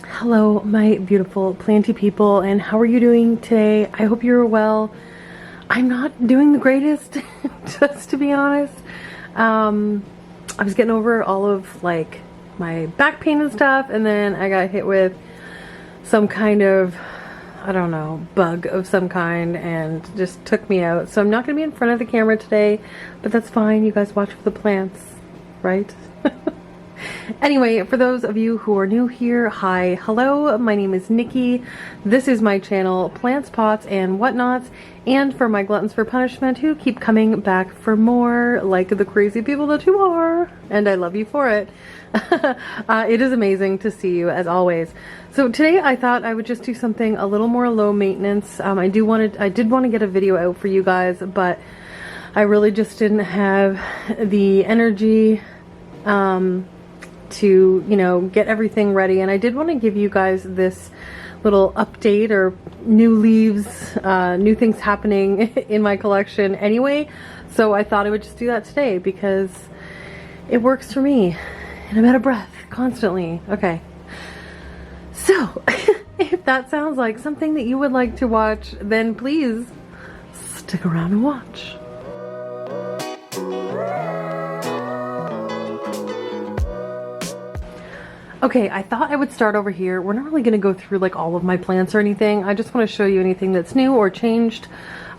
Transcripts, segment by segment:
Hello, my beautiful planty people, and how are you doing today? I hope you're well. I'm not doing the greatest, just to be honest. I was getting over all of like my back pain and stuff, and then I got hit with some kind of, I don't know, bug of some kind, and just took me out. So I'm not going to be in front of the camera today, but that's fine. You guys watch for the plants, right? Anyway, for those of you who are new here, hi, hello, my name is Nikki. This is my channel, Plants, Pots, and Whatnots, and for my gluttons for punishment who keep coming back for more, like the crazy people that you are, and I love you for it. It is amazing to see you, as always. So today I thought I would just do something a little more low maintenance. I did want to get a video out for you guys, but I really just didn't have the energy to, you know, get everything ready, and I did want to give you guys this little update or new leaves, new things happening in my collection anyway, so I thought I would just do that today because it works for me and I'm out of breath constantly. Okay, so if that sounds like something that you would like to watch, then please stick around and watch. Okay, I thought I would start over here. We're not really going to go through like all of my plants or anything. I just want to show you anything that's new or changed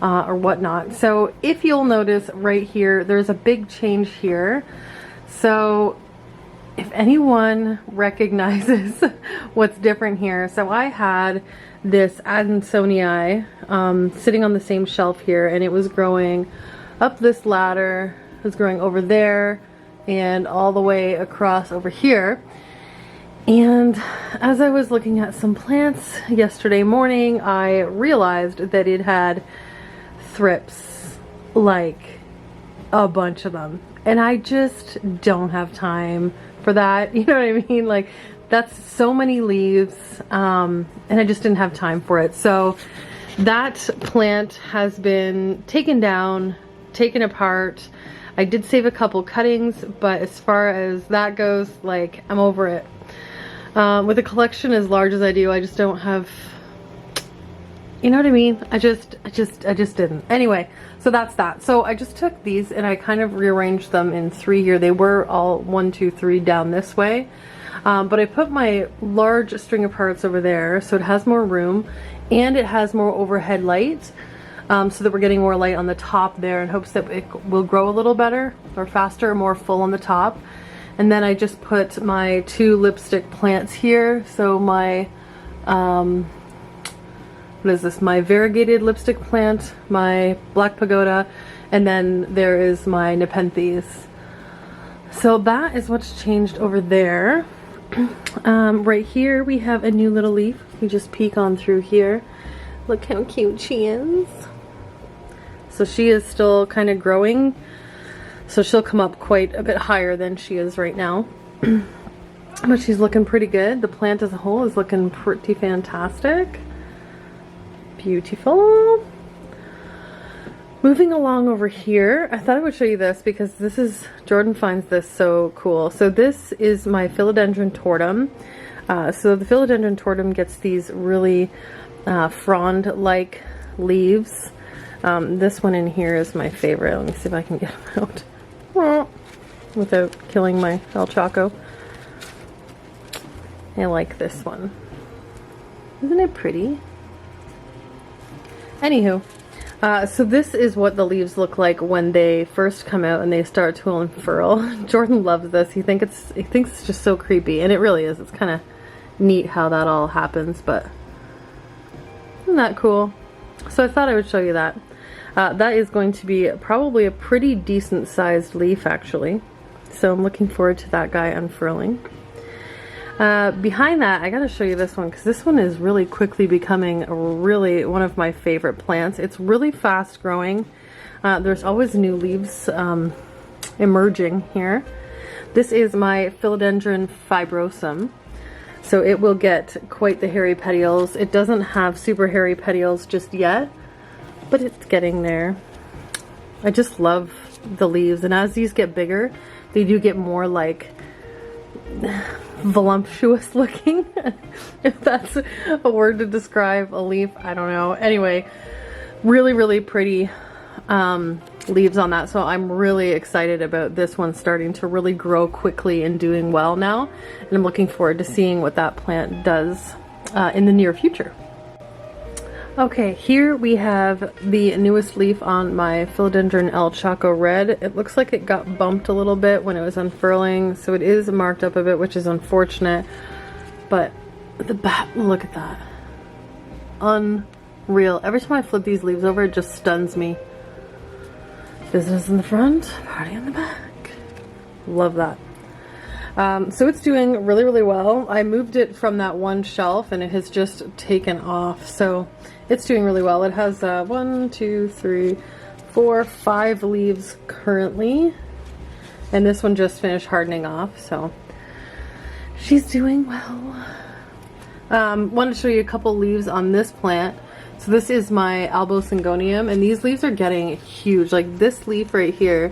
or whatnot. So if you'll notice right here, there's a big change here. So if anyone recognizes what's different here. So I had this Adansonii sitting on the same shelf here, and it was growing up this ladder. It was growing over there and all the way across over here. And as I was looking at some plants yesterday morning, I realized that it had thrips, like a bunch of them. And I just don't have time for that. You know what I mean? Like, that's so many leaves, and I just didn't have time for it. So that plant has been taken down, taken apart. I did save a couple cuttings, but as far as that goes, like, I'm over it. With a collection as large as I do, I just don't have, you know what I mean? I just didn't. Anyway, so that's that. So I just took these and I kind of rearranged them in three here. They were all 1, 2, 3 down this way. But I put my large string of parts over there so it has more room and it has more overhead light. So that we're getting more light on the top there in hopes that it will grow a little better or faster or more full on the top. And then I just put my 2 lipstick plants here. So my, what is this? My variegated lipstick plant, my black pagoda, and then there is my nepenthes. So that is what's changed over there. Right here we have a new little leaf. We just peek on through here. Look how cute she is. So she is still kind of growing. So she'll come up quite a bit higher than she is right now. But she's looking pretty good. The plant as a whole is looking pretty fantastic. Beautiful. Moving along over here, I thought I would show you this because this is, Jordan finds this so cool. So this is my Philodendron tortum. So the Philodendron tortum gets these really frond-like leaves. This one in here is my favorite. Let me see if I can get them out without killing my El Chaco. I like this one. Isn't it pretty? Anywho, so this is what the leaves look like when they first come out and they start to unfurl. Jordan loves this. He thinks it's just so creepy, and it really is. It's kind of neat how that all happens, but isn't that cool? So I thought I would show you that. That is going to be probably a pretty decent sized leaf, actually. So I'm looking forward to that guy unfurling. Behind that, I gotta show you this one because this one is really quickly becoming really one of my favorite plants. It's really fast growing. There's always new leaves emerging here. This is my Philodendron fibrosum. So it will get quite the hairy petioles. It doesn't have super hairy petioles just yet, but it's getting there. I just love the leaves, and as these get bigger, they do get more like voluptuous looking, if that's a word to describe a leaf. I don't know. Anyway, really pretty leaves on that, so I'm really excited about this one starting to really grow quickly and doing well now, and I'm looking forward to seeing what that plant does in the near future. Okay, here we have the newest leaf on my Philodendron El Chaco Red. It looks like it got bumped a little bit when it was unfurling, so it is marked up a bit, which is unfortunate. But the back, look at that. Unreal. Every time I flip these leaves over, it just stuns me. Business in the front, party in the back. Love that. So it's doing really well. I moved it from that one shelf and it has just taken off. So it's doing really well. It has 1, 2, 3, 4, 5 leaves currently. And this one just finished hardening off. So she's doing well. Want to show you a couple leaves on this plant. So this is my Albosingonium, and these leaves are getting huge. Like this leaf right here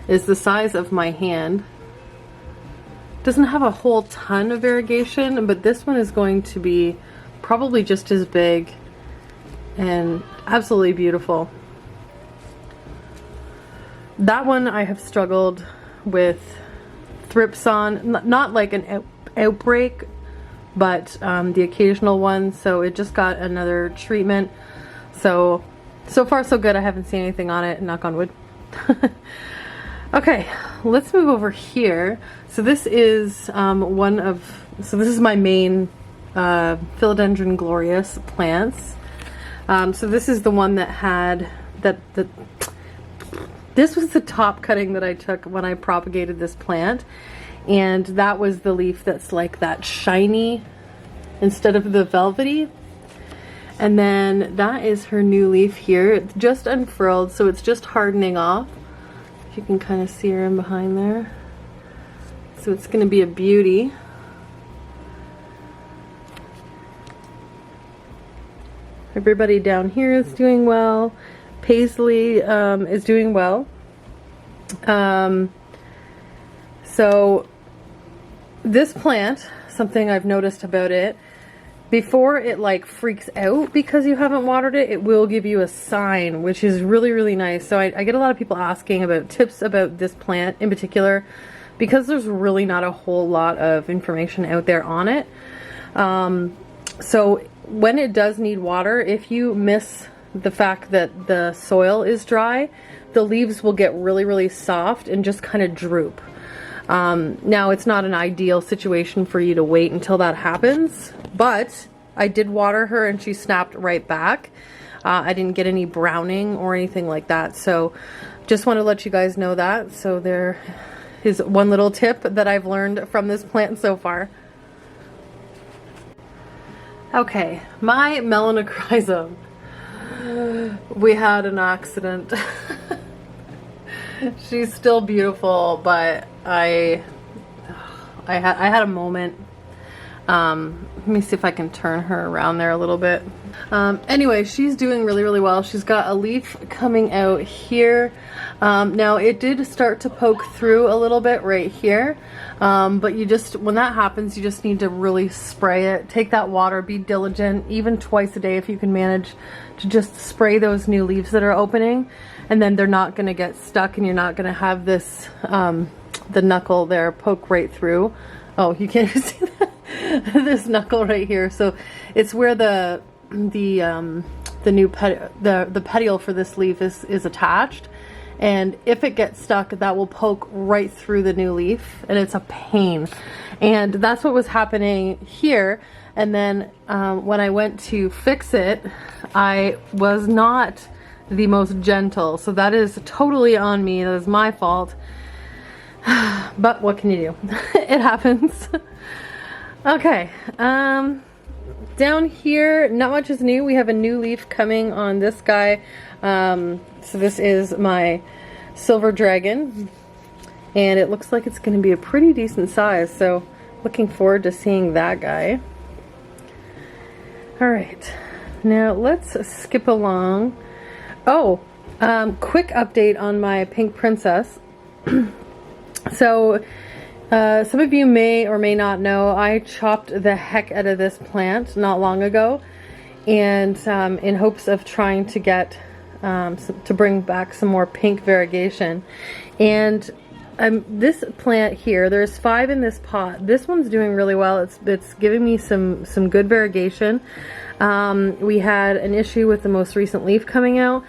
is the size of my hand. Doesn't have a whole ton of variegation, but this one is going to be probably just as big and absolutely beautiful. That one I have struggled with thrips on, not like an outbreak, but the occasional one. So it just got another treatment. So far so good. I haven't seen anything on it, knock on wood. Okay, let's move over here. So this is this is my main Philodendron glorious plants. So this is the one that had this was the top cutting that I took when I propagated this plant, and that was the leaf that's like that shiny instead of the velvety. And then that is her new leaf here. It's just unfurled, so it's just hardening off. If you can kind of see her in behind there. So it's going to be a beauty. Everybody down here is doing well. Paisley is doing well. So this plant, something I've noticed about it, before it like freaks out because you haven't watered it, it will give you a sign, which is really nice. So I get a lot of people asking about tips about this plant in particular, because there's really not a whole lot of information out there on it. So when it does need water, if you miss the fact that the soil is dry, the leaves will get really soft and just kind of droop. Now it's not an ideal situation for you to wait until that happens, but I did water her and she snapped right back. I didn't get any browning or anything like that, so just want to let you guys know that. So there is one little tip that I've learned from this plant so far. Okay, my melanochrysum. We had an accident. She's still beautiful, but I had a moment. Let me see if I can turn her around there a little bit. Anyway, she's doing really well. She's got a leaf coming out here. Now it did start to poke through a little bit right here, but you just, when that happens, you just need to really spray it. Take that water, be diligent, even twice a day if you can manage to just spray those new leaves that are opening, and then they're not going to get stuck and you're not going to have this the knuckle there poke right through. Oh, you can't see that? This knuckle right here. So it's where the petiole for this leaf is attached, and if it gets stuck, that will poke right through the new leaf, and it's a pain. And that's what was happening here. And then when I went to fix it, I was not the most gentle, so that is totally on me. That is my fault. But what can you do? It happens. Okay, down here, not much is new. We have a new leaf coming on this guy. So this is my silver dragon, and it looks like it's going to be a pretty decent size. So looking forward to seeing that guy. All right, now let's skip along. Oh, quick update on my pink princess. So Some of you may or may not know, I chopped the heck out of this plant not long ago, and in hopes of trying to get to bring back some more pink variegation. And this plant here, there's 5 in this pot. This one's doing really well. It's giving me some good variegation. We had an issue with the most recent leaf coming out.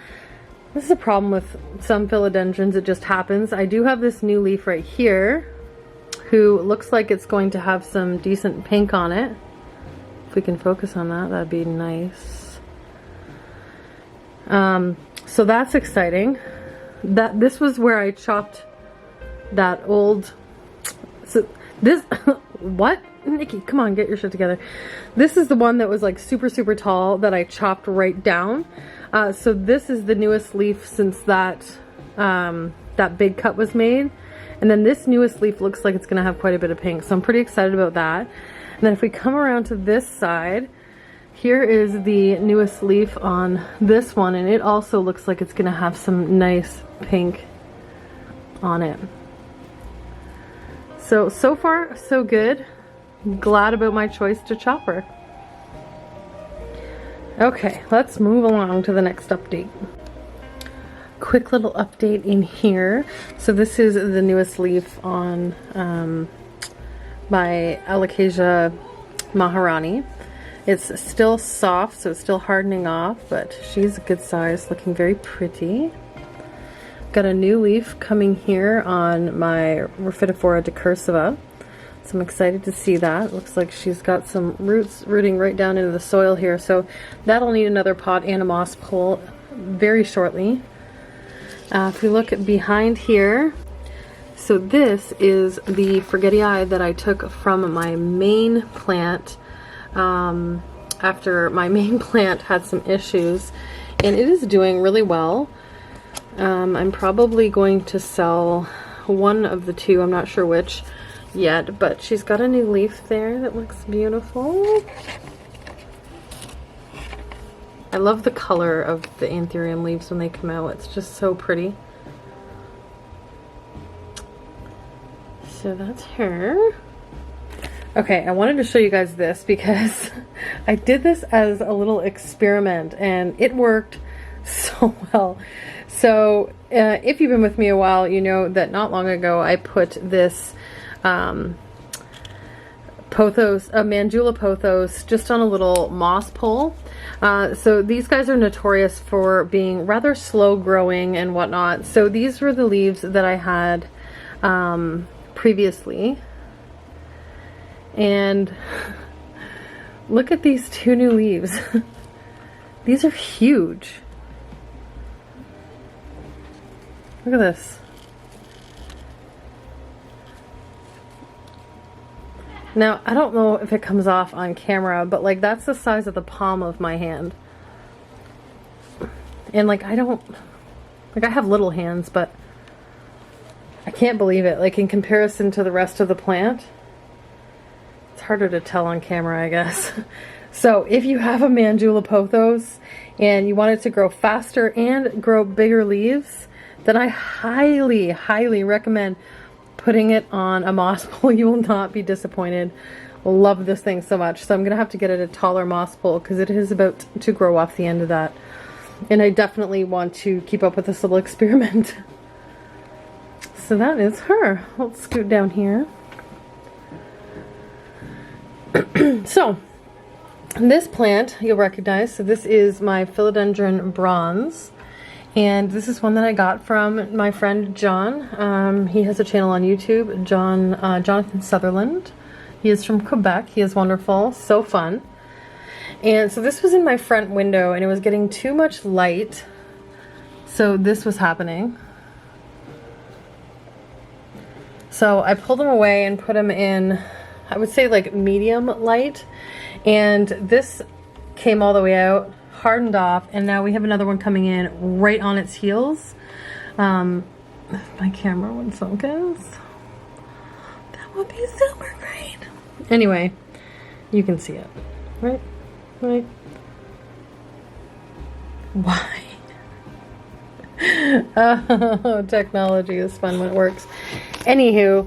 This is a problem with some philodendrons, it just happens. I do have this new leaf right here, who looks like it's going to have some decent pink on it. If we can focus on that, that'd be nice. So that's exciting. This was where I chopped that old, so this, what? Nikki, come on, get your shit together. This is the one that was like super tall that I chopped right down. So this is the newest leaf since that big cut was made. And then this newest leaf looks like it's going to have quite a bit of pink. So I'm pretty excited about that. And then if we come around to this side, here is the newest leaf on this one. And it also looks like it's going to have some nice pink on it. So far, so good. I'm glad about my choice to chop her. Okay, let's move along to the next update. Quick little update in here. So this is the newest leaf on my Alocasia Maharani. It's still soft, so it's still hardening off, but she's a good size, looking very pretty. Got a new leaf coming here on my Rhaphidophora decursiva. So I'm excited to see that. Looks like she's got some roots rooting right down into the soil here. So that'll need another pot and a moss pole very shortly. If we look behind here, so this is the forgetii that I took from my main plant after my main plant had some issues, and it is doing really well. I'm probably going to sell one of the two, I'm not sure which yet, but she's got a new leaf there that looks beautiful. I love the color of the anthurium leaves when they come out. It's just so pretty. So that's her. Okay, I wanted to show you guys this because I did this as a little experiment and it worked so well. So if you've been with me a while, you know that not long ago I put this pothos, a Mandula pothos, just on a little moss pole. So these guys are notorious for being rather slow growing and whatnot. So these were the leaves that I had previously. And look at these 2 new leaves. These are huge. Look at this. Now, I don't know if it comes off on camera, but like that's the size of the palm of my hand. And like I have little hands, but I can't believe it. Like in comparison to the rest of the plant, it's harder to tell on camera, I guess. So if you have a Mandula pothos and you want it to grow faster and grow bigger leaves, then I highly recommend putting it on a moss pole. You will not be disappointed. Love this thing so much. So I'm gonna have to get it a taller moss pole because it is about to grow off the end of that. And I definitely want to keep up with this little experiment. So that is her. Let's scoot down here. So this plant you'll recognize. So this is my Philodendron bronze. And this is one that I got from my friend John. He has a channel on YouTube, Jonathan Sutherland. He is from Quebec. He is wonderful, so fun. And so this was in my front window and it was getting too much light. So this was happening. So I pulled him away and put him in, I would say like medium light. And this came all the way out, hardened off, and now we have another one coming in right on its heels. My camera would focus. That would be super great. Anyway, you can see it, right? Right? Why? Oh, technology is fun when it works. Anywho,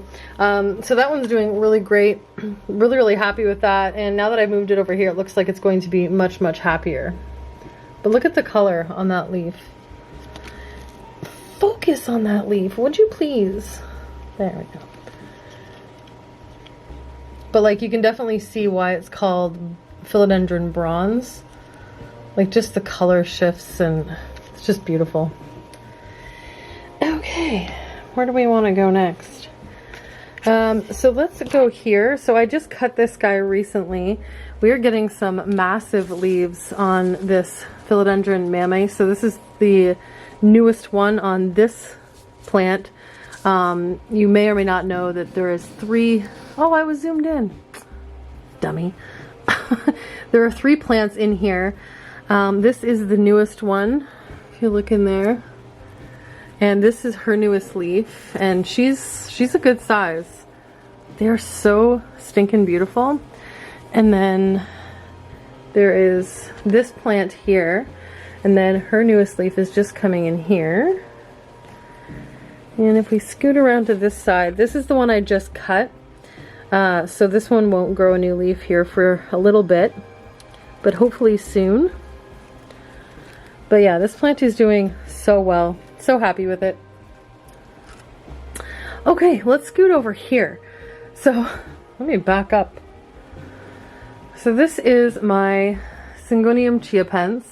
so that one's doing really great. Really happy with that. And now that I moved it over here, it looks like it's going to be much happier. But look at the color on that leaf. Focus on that leaf, would you please? There we go. But like, you can definitely see why it's called Philodendron bronze. Like, just the color shifts, and it's just beautiful. Okay, where do we want to go next? So let's go here. So I just cut this guy recently. We are getting some massive leaves on this Philodendron mammae. So this is the newest one on this plant. You may or may not know that there is 3. Oh, I was zoomed in. Dummy. There are 3 plants in here. This is the newest one, if you look in there. And this is her newest leaf, and she's a good size. They're so stinking beautiful. And then there is this plant here, and then her newest leaf is just coming in here. And if we scoot around to this side, this is the one I just cut. So this one won't grow a new leaf here for a little bit, but hopefully soon. But yeah, this plant is doing so well. So happy with it. Okay, let's scoot over here. So let me back up. So this is my Syngonium chiapense,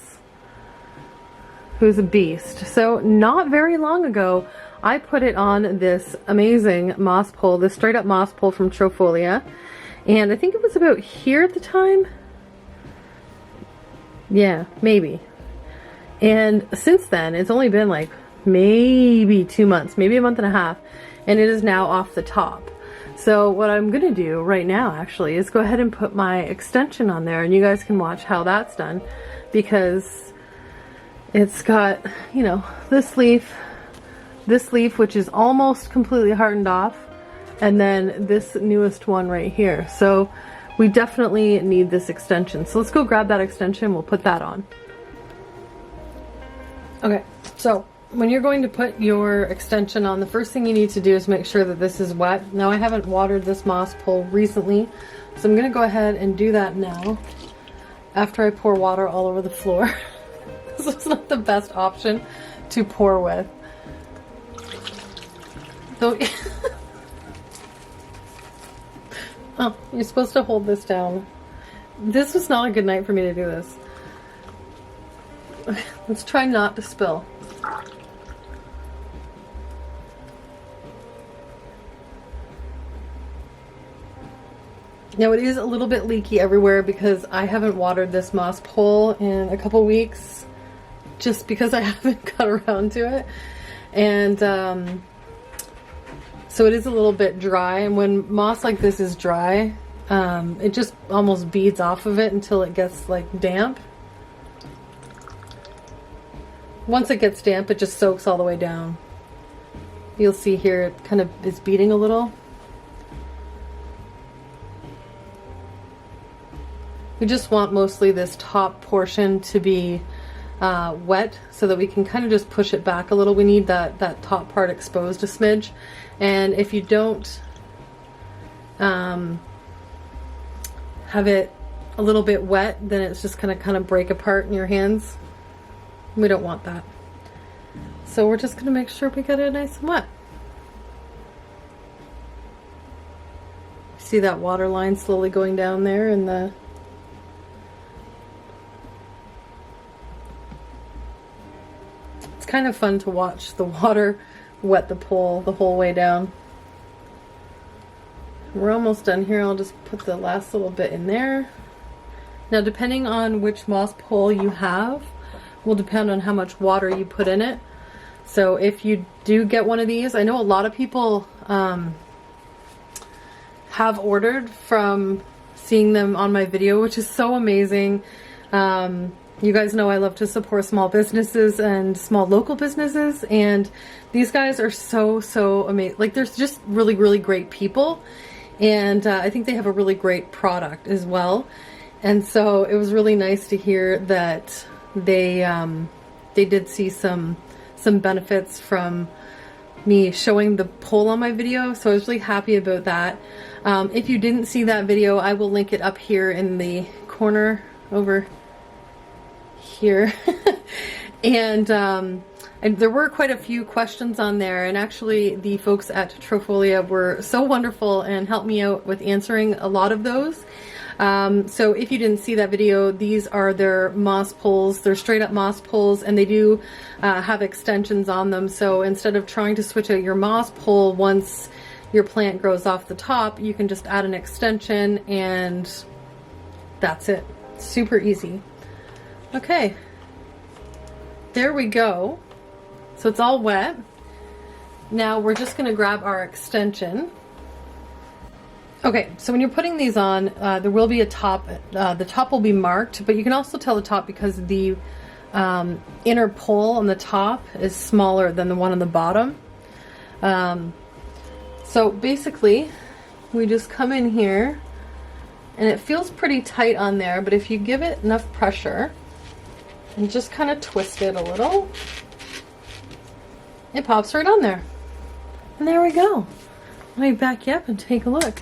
who's a beast. So not very long ago, I put it on this amazing moss pole, this straight up moss pole from Trofolia. And I think it was about here at the time. Yeah, maybe. And since then, it's only been like maybe 2 months, maybe a month and a half, and it is now off the top. So what I'm gonna do right now actually is go ahead and put my extension on there, and you guys can watch how that's done, because it's got, you know, this leaf which is almost completely hardened off, and then this newest one right here. So we definitely need this extension. So let's go grab that extension, we'll put that on. Okay, so when you're going to put your extension on, the first thing you need to do is make sure that this is wet. Now I haven't watered this moss pole recently, so I'm gonna go ahead and do that now after I pour water all over the floor. This is not the best option to pour with. Don't. Oh, you're supposed to hold this down. This was not a good night for me to do this. Let's try not to spill. Now it is a little bit leaky everywhere because I haven't watered this moss pole in a couple weeks, just because I haven't got around to it. And so it is a little bit dry, and when moss like this is dry, it just almost beads off of it until it gets like damp. Once it gets damp, it just soaks all the way down. You'll see here it kind of is beading a little. We just want mostly this top portion to be wet so that we can kind of just push it back a little. We need that top part exposed a smidge. And if you don't have it a little bit wet, then it's just gonna kind of break apart in your hands. We don't want that. So we're just gonna make sure we get it nice and wet. See that water line slowly going down there in the... It's kind of fun to watch the water wet the pole the whole way down. We're almost done here. I'll just put the last little bit in there. Now, depending on which moss pole you have, will depend on how much water you put in it. So if you do get one of these, I know a lot of people have ordered from seeing them on my video, which is so amazing. You guys know I love to support small businesses and small local businesses, and these guys are so amazing. Like, there's just really great people, and I think they have a really great product as well. And so it was really nice to hear that they did see some benefits from me showing the poll on my video, so I was really happy about that. If you didn't see that video, I will link it up here in the corner over here. And there were quite a few questions on there, and actually the folks at Trofolia were so wonderful and helped me out with answering a lot of those. So if you didn't see that video, these are their moss poles. They're straight up moss poles, and they do have extensions on them. So instead of trying to switch out your moss pole once your plant grows off the top, you can just add an extension and that's it. Super easy. Okay, there we go. So it's all wet. Now we're just gonna grab our extension. Okay, so when you're putting these on, there will be a top. The top will be marked, but you can also tell the top because the inner pole on the top is smaller than the one on the bottom. So basically, we just come in here, and it feels pretty tight on there, but if you give it enough pressure and just kind of twist it a little, it pops right on there. And there we go. Let me back you up and take a look.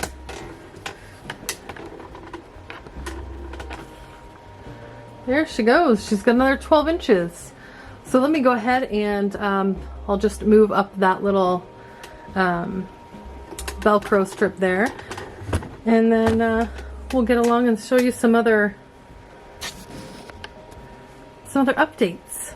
There she goes. She's got another 12 inches. So let me go ahead and I'll just move up that little Velcro strip there. And then we'll get along and show you some other updates.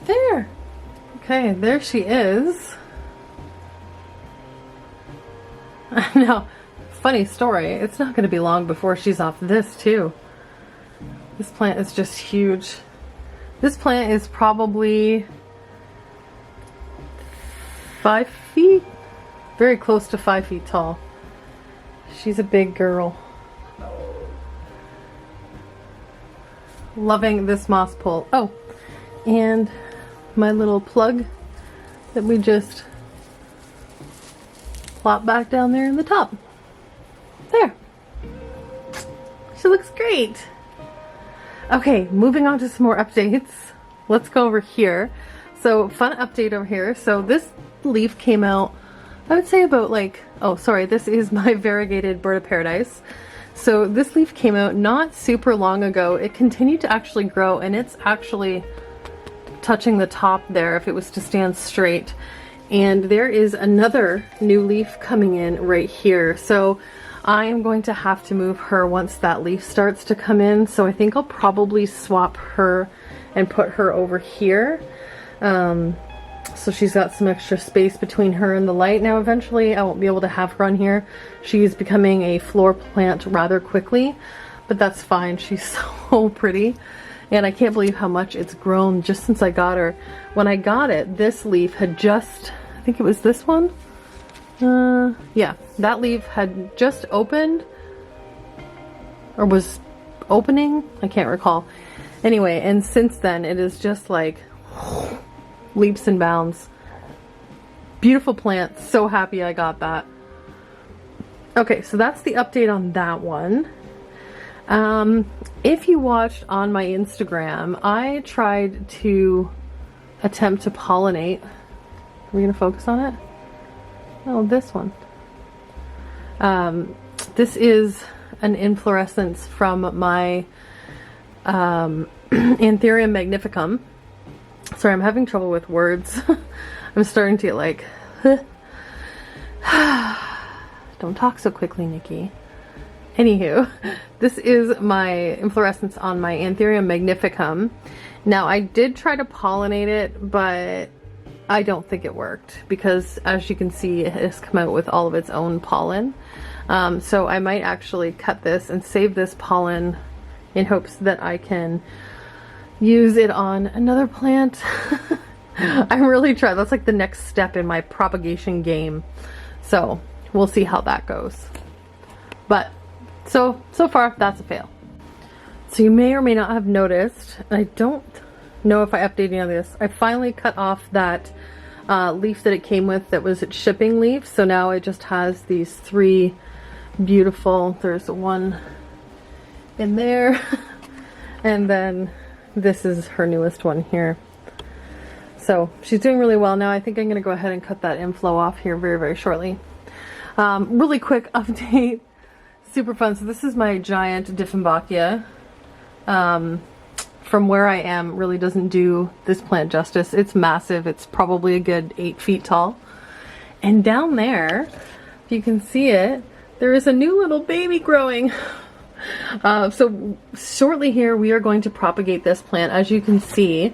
There. Okay, there she is. Now, funny story, it's not going to be long before she's off this too. This plant is just huge. This plant is probably 5 feet, very close to 5 feet tall. She's a big girl. Loving this moss pole. Oh, and my little plug that we just plop back down there in the top. There. She looks great. Okay, moving on to some more updates. Let's go over here. So, fun update over here. So this leaf came out, I would say about like, oh sorry, this is my variegated bird of paradise. So this leaf came out not super long ago. It continued to actually grow, and it's actually touching the top there if it was to stand straight. And there is another new leaf coming in right here. So I am going to have to move her once that leaf starts to come in. So I think I'll probably swap her and put her over here. So she's got some extra space between her and the light. Now eventually I won't be able to have her on here. She's becoming a floor plant rather quickly, but that's fine. She's so pretty. And I can't believe how much it's grown just since I got her. When I got it, this leaf had just, I think it was this one? Yeah, that leaf had just opened, or was opening? I can't recall. Anyway, and since then it is just like leaps and bounds. Beautiful plant. So happy I got that. Okay, so that's the update on that one. If you watched on my Instagram, I tried to attempt to pollinate. Are we going to focus on it? Oh, this one. This is an inflorescence from my Anthurium magnificum. Sorry, I'm having trouble with words. I'm starting to get like, don't talk so quickly, Nikki. Anywho, this is my inflorescence on my Anthurium magnificum. Now, I did try to pollinate it, but I don't think it worked because, as you can see, it has come out with all of its own pollen. So I might actually cut this and save this pollen in hopes that I can use it on another plant. I'm really trying. That's like the next step in my propagation game. So we'll see how that goes. But so far, that's a fail. So you may or may not have noticed, and I don't know if I updated any of this, I finally cut off that leaf that it came with that was its shipping leaf. So now it just has these 3 beautiful, there's one in there, and then this is her newest one here. So she's doing really well now. I think I'm going to go ahead and cut that inflow off here very, very shortly. Really quick update. Super fun. So this is my giant Dieffenbachia. From where I am, really doesn't do this plant justice. It's massive. It's probably a good 8 feet tall. And down there, if you can see it, there is a new little baby growing. So shortly here, we are going to propagate this plant. As you can see,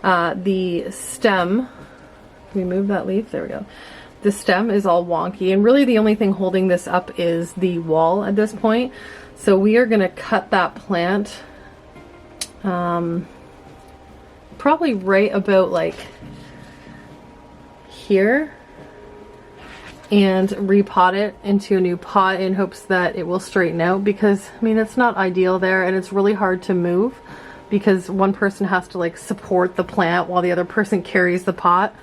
the stem, can we move that leaf? There we go. The stem is all wonky, and really the only thing holding this up is the wall at this point. So we are going to cut that plant probably right about like here, and repot it into a new pot in hopes that it will straighten out, because I mean it's not ideal there, and it's really hard to move because one person has to like support the plant while the other person carries the pot.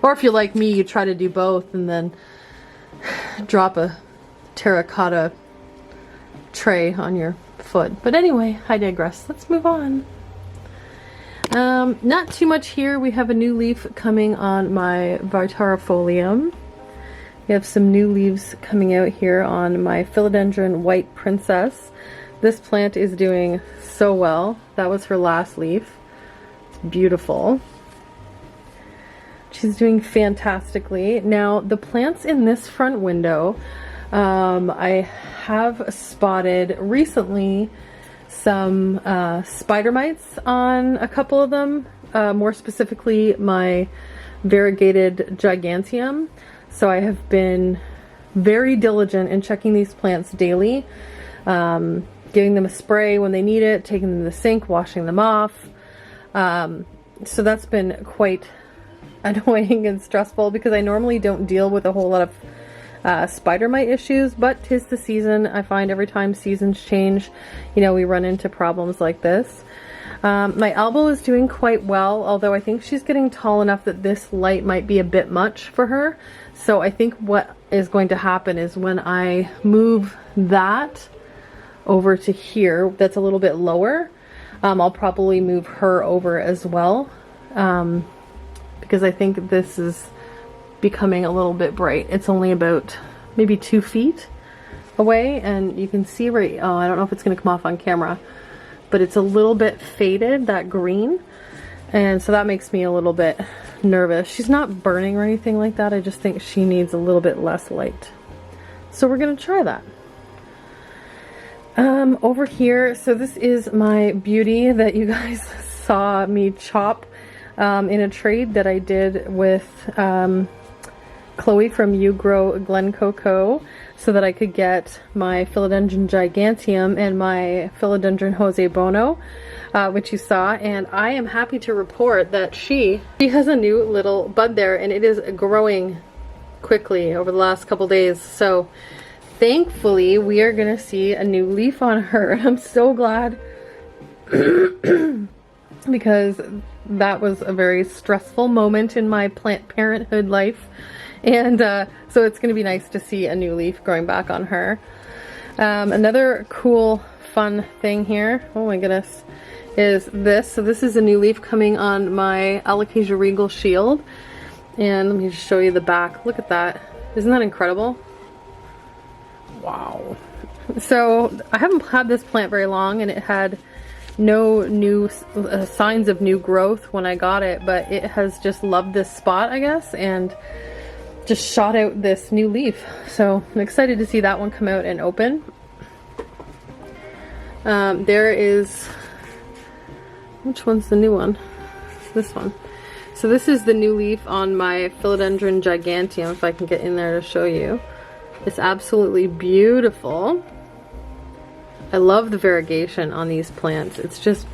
Or if you're like me, you try to do both and then drop a terracotta tray on your foot. But anyway, I digress. Let's move on. Not too much here. We have a new leaf coming on my Vitarifolium. We have some new leaves coming out here on my Philodendron White Princess. This plant is doing so well. That was her last leaf. It's beautiful. She's doing fantastically. Now, the plants in this front window, I have spotted recently some spider mites on a couple of them, more specifically my variegated giganteum. So I have been very diligent in checking these plants daily, giving them a spray when they need it, taking them to the sink, washing them off. So that's been quite annoying and stressful because I normally don't deal with a whole lot of spider mite issues, but 'tis the season. I find every time seasons change, you know, we run into problems like this. My elbow is doing quite well, although I think she's getting tall enough that this light might be a bit much for her. So I think what is going to happen is when I move that over to here, that's a little bit lower, I'll probably move her over as well, because I think this is becoming a little bit bright. It's only about maybe 2 feet away, and you can see right, oh, I don't know if it's going to come off on camera, but it's a little bit faded, that green, and so that makes me a little bit nervous. She's not burning or anything like that. I just think she needs a little bit less light. So we're going to try that. Over here, so this is my beauty that you guys saw me chop in a trade that I did with Chloe from You Grow Glen Coco, so that I could get my Philodendron giganteum and my Philodendron Jose Bono, which you saw, and I am happy to report that she has a new little bud there, and it is growing quickly over the last couple days. So thankfully we are gonna see a new leaf on her, and I'm so glad because that was a very stressful moment in my plant parenthood life. And so it's going to be nice to see a new leaf growing back on her. Another cool, fun thing here, oh my goodness, is this. So this is a new leaf coming on my Alocasia Regal Shield. And let me just show you the back. Look at that. Isn't that incredible? Wow. So I haven't had this plant very long, and it had no new signs of new growth when I got it, but it has just loved this spot, I guess, and just shot out this new leaf. So I'm excited to see that one come out and open. There is, which one's the new one? This one. So this is the new leaf on my Philodendron giganteum, if I can get in there to show you. It's absolutely beautiful. I love the variegation on these plants. It's just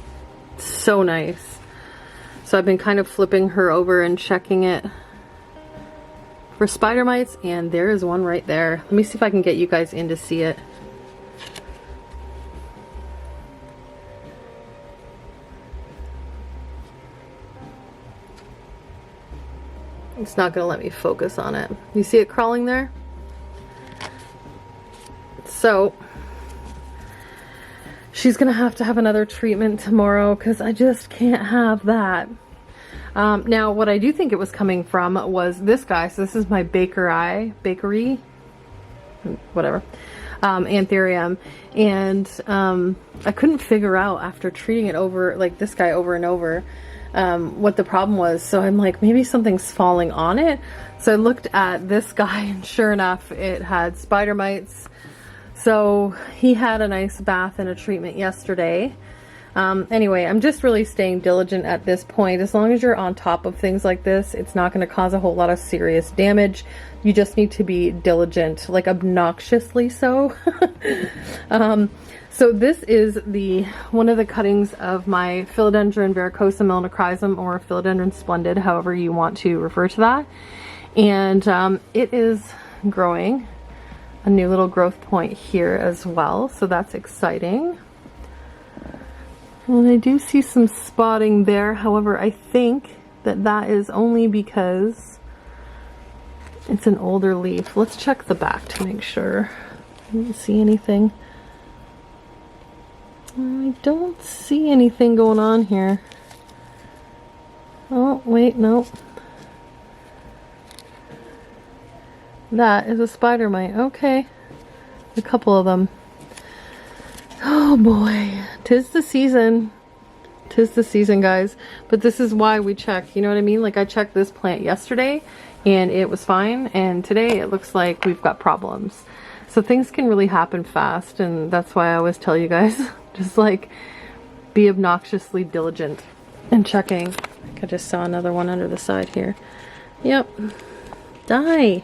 so nice. So I've been kind of flipping her over and checking it for spider mites, and there is one right there. Let me see if I can get you guys in to see it. It's not gonna let me focus on it. You see it crawling there? So she's gonna have to have another treatment tomorrow because I just can't have that. Now what I do think it was coming from was this guy. So this is my bakery, whatever, anthurium. And I couldn't figure out after treating it over, like this guy over and over, what the problem was. So I'm like, maybe something's falling on it. So I looked at this guy and sure enough, it had spider mites. So he had a nice bath and a treatment yesterday. Anyway, I'm just really staying diligent at this point. As long as you're on top of things like this, it's not going to cause a whole lot of serious damage. You just need to be diligent, like obnoxiously so. So this is one of the cuttings of my Philodendron verrucosum melanochrysum, or Philodendron splendid, however you want to refer to that. And it is growing a new little growth point here as well, so that's exciting. And I do see some spotting there. However, I think that is only because it's an older leaf. Let's check the back to make sure. I don't see anything. I don't see anything going on here. Oh, wait, no. That is a spider mite. Okay. A couple of them. Oh boy. 'Tis the season. 'Tis the season, guys. But this is why we check. You know what I mean? Like I checked this plant yesterday and it was fine. And today it looks like we've got problems. So things can really happen fast. And that's why I always tell you guys, just like be obnoxiously diligent in checking. Like I just saw another one under the side here. Yep. Die.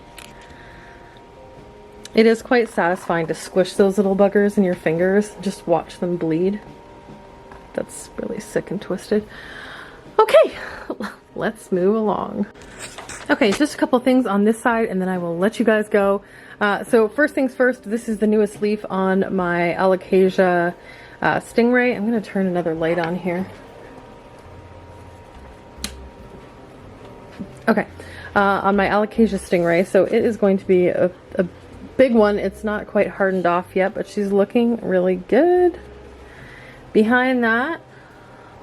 It is quite satisfying to squish those little buggers in your fingers. Just watch them bleed. That's really sick and twisted. Okay, let's move along. Okay, just a couple things on this side and then I will let you guys go. So first things first, this is the newest leaf on my Alocasia stingray. I'm going to turn another light on here. Okay, on my Alocasia stingray. So it is going to be a big one. It's not quite hardened off yet, but she's looking really good. Behind that,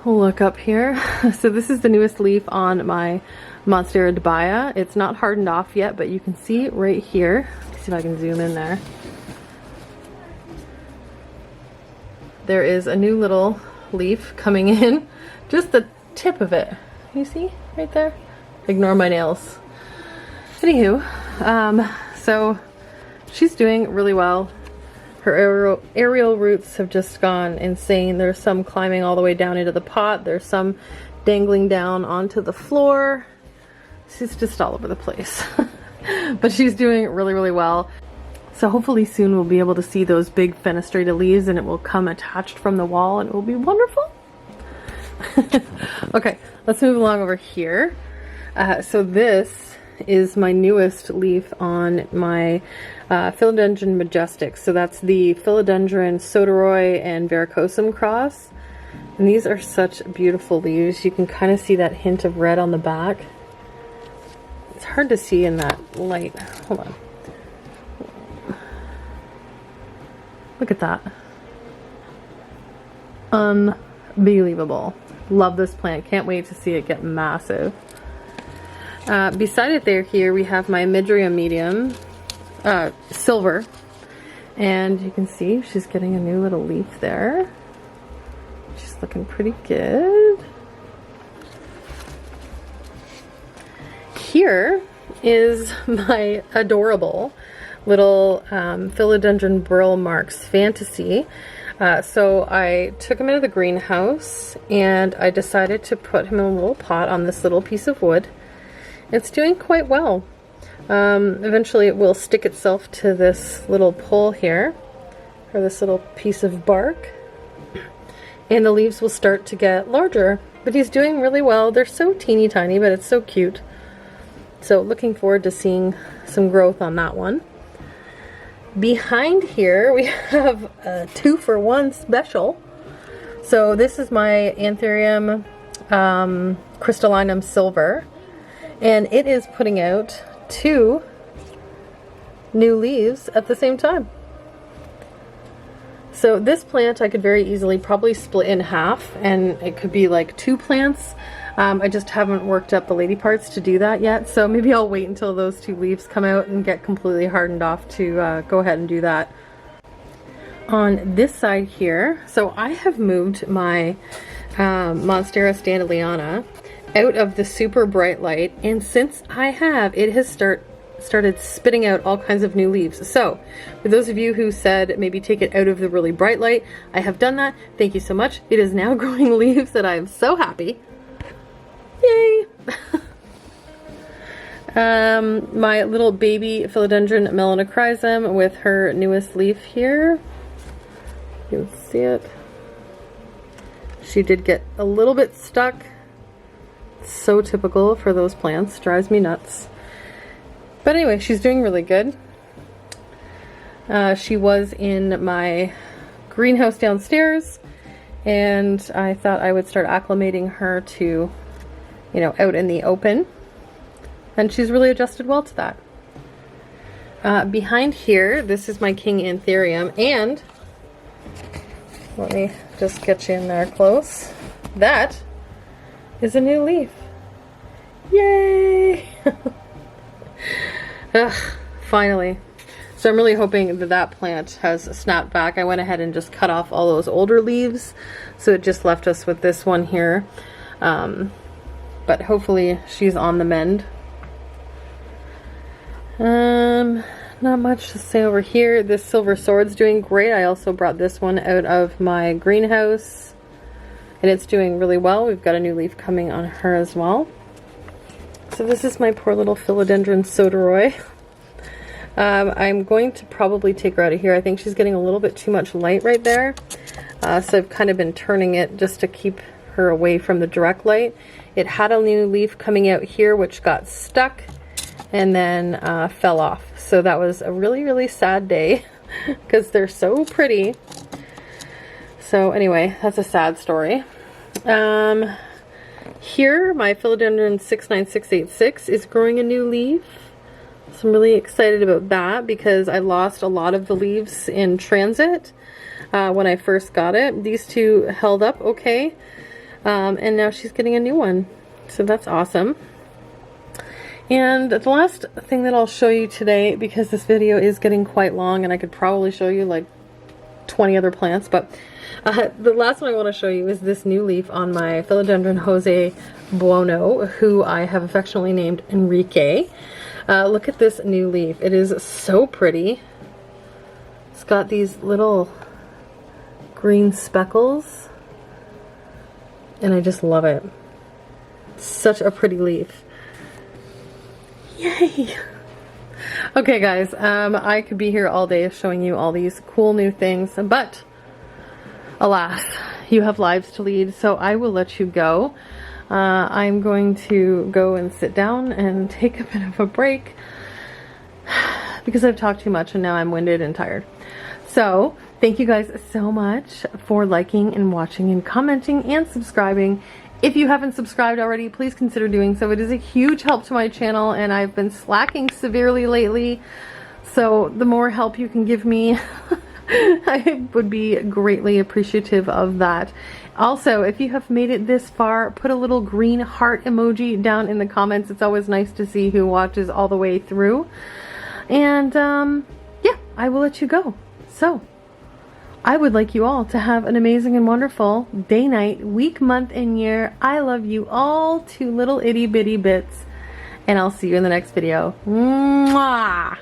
we'll look up here. So this is the newest leaf on my Monstera dubia. It's not hardened off yet, but you can see right here. Let's see if I can zoom in there. There is a new little leaf coming in. Just the tip of it. You see right there? Ignore my nails. Anywho, so she's doing really well. Her aerial roots have just gone insane. There's some climbing all the way down into the pot. There's some dangling down onto the floor. She's just all over the place. But she's doing really, really well. So hopefully soon we'll be able to see those big fenestrated leaves and it will come attached from the wall and it will be wonderful. Okay, let's move along over here. So this is my newest leaf on my Philodendron majestic. So that's the Philodendron soderoy and verrucosum cross. And these are such beautiful leaves. You can kind of see that hint of red on the back. It's hard to see in that light. Hold on. Look at that. Unbelievable. Love this plant. Can't wait to see it get massive. Beside it there here we have my Midrium medium, silver. And you can see she's getting a new little leaf there. She's looking pretty good. Here is my adorable little Philodendron Burl Marks Fantasy. So I took him into the greenhouse and I decided to put him in a little pot on this little piece of wood. It's doing quite well. Eventually it will stick itself to this little pole here, or this little piece of bark, and the leaves will start to get larger. But he's doing really well. They're so teeny tiny, but it's so cute. So looking forward to seeing some growth on that one. Behind here we have a 2-for-1 special. So this is my anthurium crystallinum silver. and it is putting out 2 new leaves at the same time. So this plant I could very easily probably split in half, and it could be like 2 plants. I just haven't worked up the lady parts to do that yet, so maybe I'll wait until those 2 leaves come out and get completely hardened off to go ahead and do that. On this side here, so I have moved my Monstera standaleyana out of the super bright light, and since I have, it has started spitting out all kinds of new leaves. So for those of you who said maybe take it out of the really bright light, I have done that. Thank you so much. It is now growing leaves and I am so happy. Yay! My little baby Philodendron melanochrysum with her newest leaf here. You can see it. She did get a little bit stuck. So typical for those plants. Drives me nuts. But anyway, she's doing really good. She was in my greenhouse downstairs, and I thought I would start acclimating her to, you know, out in the open. And she's really adjusted well to that. Behind here, this is my king anthurium, and let me just get you in there close. That is a new leaf. Yay! Ugh, finally. So I'm really hoping that that plant has snapped back. I went ahead and just cut off all those older leaves, so it just left us with this one here. But hopefully she's on the mend. Not much to say over here. This silver sword's doing great. I also brought this one out of my greenhouse, and it's doing really well. We've got a new leaf coming on her as well. So this is my poor little Philodendron soderoy. I'm going to probably take her out of here. I think she's getting a little bit too much light right there. So I've kind of been turning it just to keep her away from the direct light. It had a new leaf coming out here which got stuck and then fell off. So that was a really, really sad day because they're so pretty. So anyway, that's a sad story. Here, my Philodendron 69686 is growing a new leaf. So I'm really excited about that because I lost a lot of the leaves in transit when I first got it. These 2 held up okay, and now she's getting a new one. So that's awesome. And the last thing that I'll show you today, because this video is getting quite long and I could probably show you like 20 other plants, but the last one I want to show you is this new leaf on my Philodendron Jose Buono, who I have affectionately named Enrique. Look at this new leaf. It is so pretty. It's got these little green speckles, and I just love it. Such a pretty leaf. Yay! Okay guys, I could be here all day showing you all these cool new things, but alas, you have lives to lead, so I will let you go. I'm going to go and sit down and take a bit of a break because I've talked too much and now I'm winded and tired. So thank you guys so much for liking and watching and commenting and subscribing. If you haven't subscribed already, please consider doing so. It is a huge help to my channel and I've been slacking severely lately. So the more help you can give me, I would be greatly appreciative of that. Also, if you have made it this far, put a little green heart emoji down in the comments. It's always nice to see who watches all the way through. And yeah, I will let you go. So I would like you all to have an amazing and wonderful day, night, week, month, and year. I love you all to little itty bitty bits, and I'll see you in the next video. Mwah!